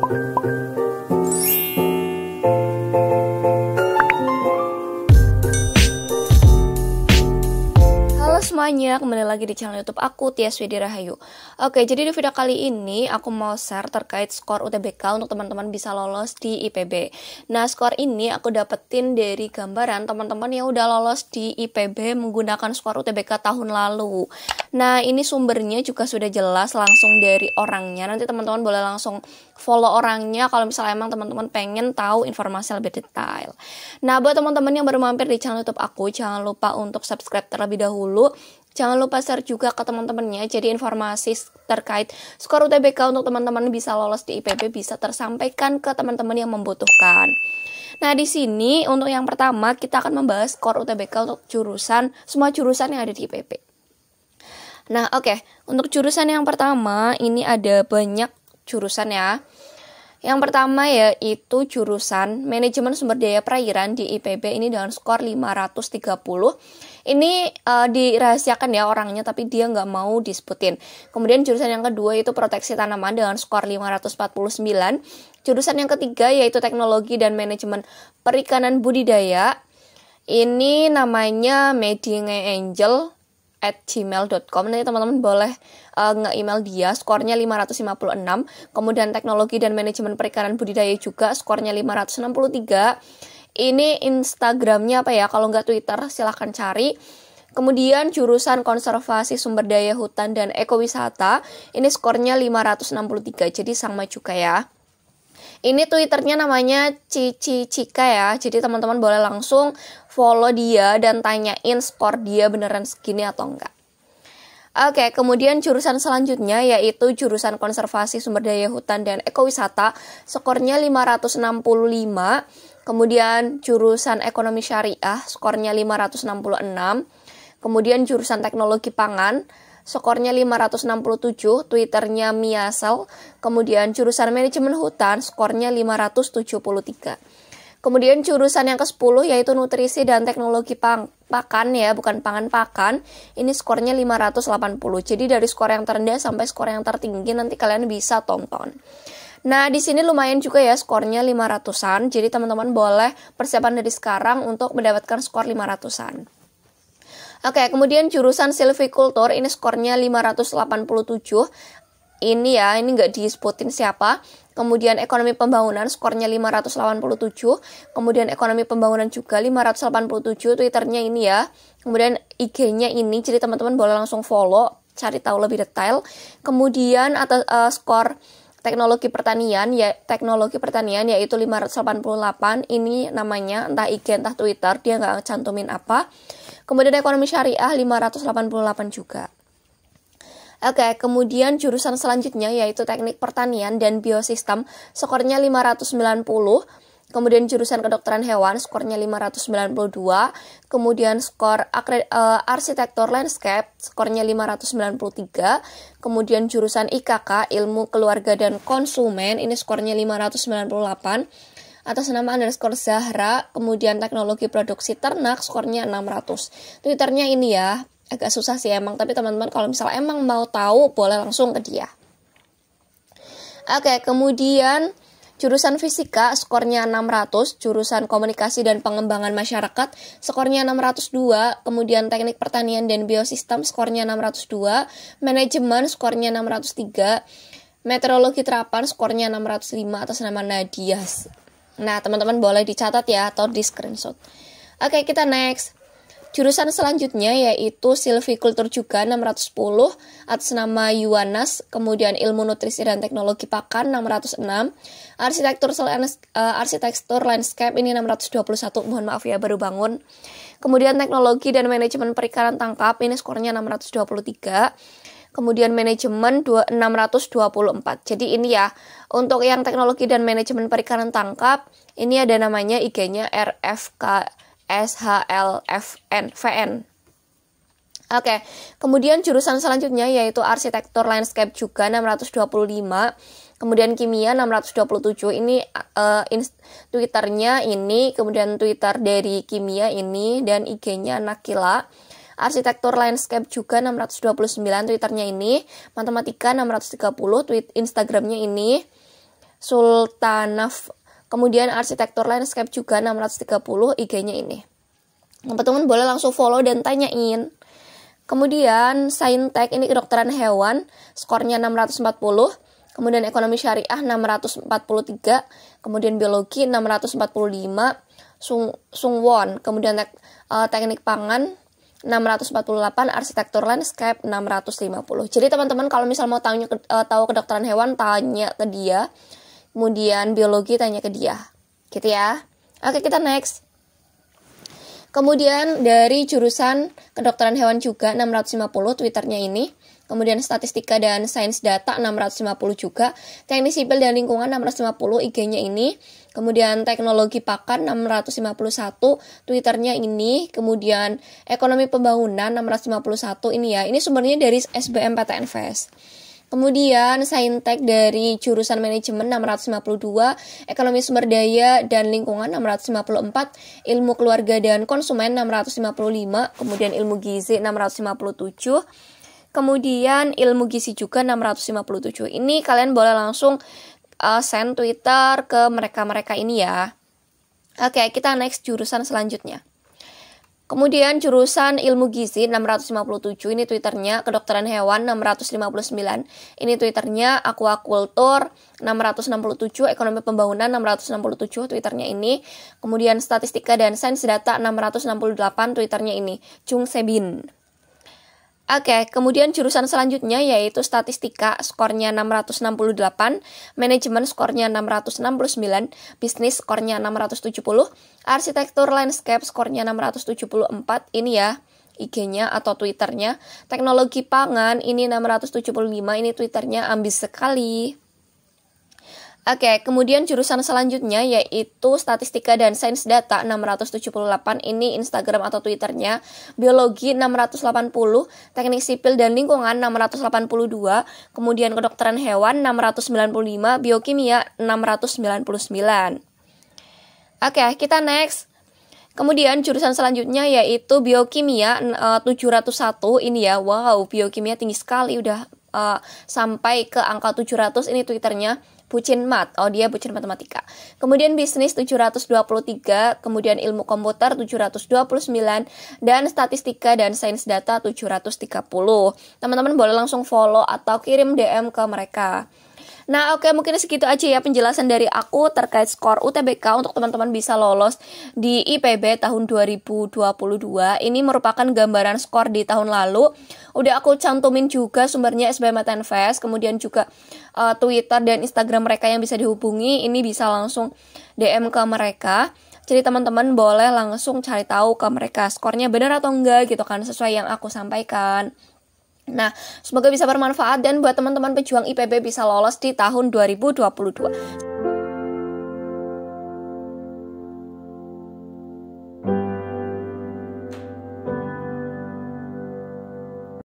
Semuanya, kembali lagi di channel YouTube aku, Tias Widi Rahayu. Oke, jadi di video kali ini aku mau share terkait skor UTBK untuk teman-teman bisa lolos di IPB. Nah, skor ini aku dapetin dari gambaran teman-teman yang udah lolos di IPB menggunakan skor UTBK tahun lalu. Nah, ini sumbernya juga sudah jelas langsung dari orangnya. Nanti teman-teman boleh langsung follow orangnya kalau misalnya emang teman-teman pengen tahu informasi lebih detail. Nah, buat teman-teman yang baru mampir di channel YouTube aku, jangan lupa untuk subscribe terlebih dahulu. Jangan lupa share juga ke teman-temannya, jadi informasi terkait skor UTBK untuk teman-teman bisa lolos di IPB bisa tersampaikan ke teman-teman yang membutuhkan. Nah, di sini untuk yang pertama kita akan membahas skor UTBK untuk jurusan, semua jurusan yang ada di IPB. Nah, oke. Untuk jurusan yang pertama, ini ada banyak jurusan ya. Yang pertama yaitu jurusan Manajemen Sumber Daya Perairan di IPB ini dengan skor 530. Ini dirahasiakan ya orangnya, tapi dia nggak mau disebutin. Kemudian jurusan yang kedua itu Proteksi Tanaman dengan skor 549. Jurusan yang ketiga yaitu Teknologi dan Manajemen Perikanan Budidaya. Ini namanya medingangel@gmail.com. Nanti teman-teman boleh nge-email dia, skornya 556. Kemudian Teknologi dan Manajemen Perikanan Budidaya juga skornya 563. Ini Instagramnya apa ya, kalau nggak Twitter silahkan cari. Kemudian jurusan Konservasi Sumber Daya Hutan dan Ekowisata, ini skornya 563, jadi sama juga ya. Ini Twitternya namanya Cici Cika ya, jadi teman-teman boleh langsung follow dia dan tanyain skor dia beneran segini atau enggak. Oke, kemudian jurusan selanjutnya yaitu jurusan Konservasi Sumber Daya Hutan dan Ekowisata, skornya 565. Kemudian jurusan Ekonomi Syariah, skornya 566. Kemudian jurusan Teknologi Pangan, skornya 567, Twitternya Miasel. Kemudian jurusan Manajemen Hutan, skornya 573. Kemudian jurusan yang ke-10 yaitu Nutrisi dan Teknologi Pakan ya, bukan pangan pakan. Ini skornya 580. Jadi dari skor yang terendah sampai skor yang tertinggi nanti kalian bisa tonton. Nah, di sini lumayan juga ya skornya 500-an. Jadi teman-teman boleh persiapan dari sekarang untuk mendapatkan skor 500-an. Oke, kemudian jurusan Silvicultur ini skornya 587. Ini nggak disebutin siapa. Kemudian Ekonomi Pembangunan skornya 587. Kemudian Ekonomi Pembangunan juga 587. Twitternya ini ya. Kemudian IG-nya ini. Jadi teman-teman boleh langsung follow, cari tahu lebih detail. Kemudian atas skor Teknologi Pertanian yaitu 588. Ini namanya entah IG entah Twitter, dia nggak cantumin apa. Kemudian Ekonomi Syariah 588 juga. Oke, kemudian jurusan selanjutnya yaitu Teknik Pertanian dan Biosistem, skornya 590. Kemudian jurusan Kedokteran Hewan, skornya 592. Kemudian skor Arsitektur Landscape, skornya 593. Kemudian jurusan IKK, Ilmu Keluarga dan Konsumen, ini skornya 598. Atas nama _Zahra. Kemudian Teknologi Produksi Ternak, skornya 600. Twitternya ini ya. Agak susah sih emang, tapi teman-teman kalau misalnya emang mau tahu boleh langsung ke dia. Oke, kemudian jurusan Fisika skornya 600, jurusan Komunikasi dan Pengembangan Masyarakat skornya 602, kemudian Teknik Pertanian dan Biosistem skornya 602, Manajemen skornya 603, Meteorologi Terapan skornya 605 atas nama Nadia. Nah, teman-teman boleh dicatat ya atau di screenshot. Oke, kita next. Jurusan selanjutnya yaitu Silvicultur juga 610 atas nama Yuanas, kemudian Ilmu Nutrisi dan Teknologi Pakan 606, Arsitektur Landscape ini 621, mohon maaf ya baru bangun. Kemudian Teknologi dan Manajemen Perikanan Tangkap ini skornya 623. Kemudian Manajemen 624. Jadi ini ya, untuk yang Teknologi dan Manajemen Perikanan Tangkap, ini ada namanya IG-nya RFK SHLFN. Oke, kemudian jurusan selanjutnya yaitu Arsitektur Landscape juga 625. Kemudian Kimia 627. Ini Twitternya ini, kemudian Twitter dari Kimia ini, dan IG-nya Nakila. Arsitektur Landscape juga 629, Twitternya ini. Matematika 630, Instagramnya ini. Sultanaf. Kemudian arsitektur landscape juga 630 IG-nya ini. Teman-teman boleh langsung follow dan tanyain. Kemudian Saintek ini kedokteran hewan, skornya 640. Kemudian ekonomi syariah 643. Kemudian biologi 645. Sungwon. Kemudian teknik pangan 648, arsitektur landscape 650. Jadi teman-teman kalau misal mau tahu kedokteran hewan, tanya ke dia. Kemudian biologi tanya ke dia. Gitu ya. Oke, kita next. Kemudian dari jurusan kedokteran hewan juga 650 Twitternya ini. Kemudian statistika dan sains data 650 juga. Teknik sipil dan lingkungan 650 IG-nya ini. Kemudian teknologi pakan 651 Twitternya ini. Kemudian ekonomi pembangunan 651 ini ya. Ini sumbernya dari SBMPTN-FES. Kemudian Saintek dari jurusan manajemen 652, ekonomi sumber daya dan lingkungan 654, ilmu keluarga dan konsumen 655, kemudian ilmu gizi 657, kemudian ilmu gizi juga 657. Ini kalian boleh langsung send Twitter ke mereka-mereka ini ya. Oke, kita next jurusan selanjutnya. Kemudian jurusan ilmu gizi 657, ini Twitternya. Kedokteran hewan 659, ini Twitternya. Aquaculture 667, ekonomi pembangunan 667 Twitternya ini. Kemudian statistika dan sains data 668 Twitternya ini, Chung Sebin. Oke, kemudian jurusan selanjutnya yaitu statistika, skornya 668, manajemen skornya 669, bisnis skornya 670, arsitektur landscape skornya 674, ini ya IG-nya atau Twitternya. Teknologi pangan ini 675, ini Twitternya, ambis sekali. Oke, kemudian jurusan selanjutnya yaitu statistika dan sains data 678, ini Instagram atau Twitternya. Biologi 680, teknik sipil dan lingkungan 682, kemudian kedokteran hewan 695, biokimia 699. Oke, kita next. Kemudian jurusan selanjutnya yaitu biokimia 701, ini ya. Wow, biokimia tinggi sekali, udah sampai ke angka 700, ini Twitternya. Bucin Mat, oh dia bucin matematika. Kemudian bisnis 723, kemudian ilmu komputer 729, dan statistika dan sains data 730. Teman-teman boleh langsung follow atau kirim DM ke mereka. Nah oke, mungkin segitu aja ya penjelasan dari aku terkait skor UTBK untuk teman-teman bisa lolos di IPB tahun 2022. Ini merupakan gambaran skor di tahun lalu. Udah aku cantumin juga sumbernya SBMPTN-FES, kemudian juga Twitter dan Instagram mereka yang bisa dihubungi. Ini bisa langsung DM ke mereka. Jadi teman-teman boleh langsung cari tahu ke mereka skornya benar atau enggak gitu kan, sesuai yang aku sampaikan. Nah, semoga bisa bermanfaat dan buat teman-teman pejuang IPB bisa lolos di tahun 2022.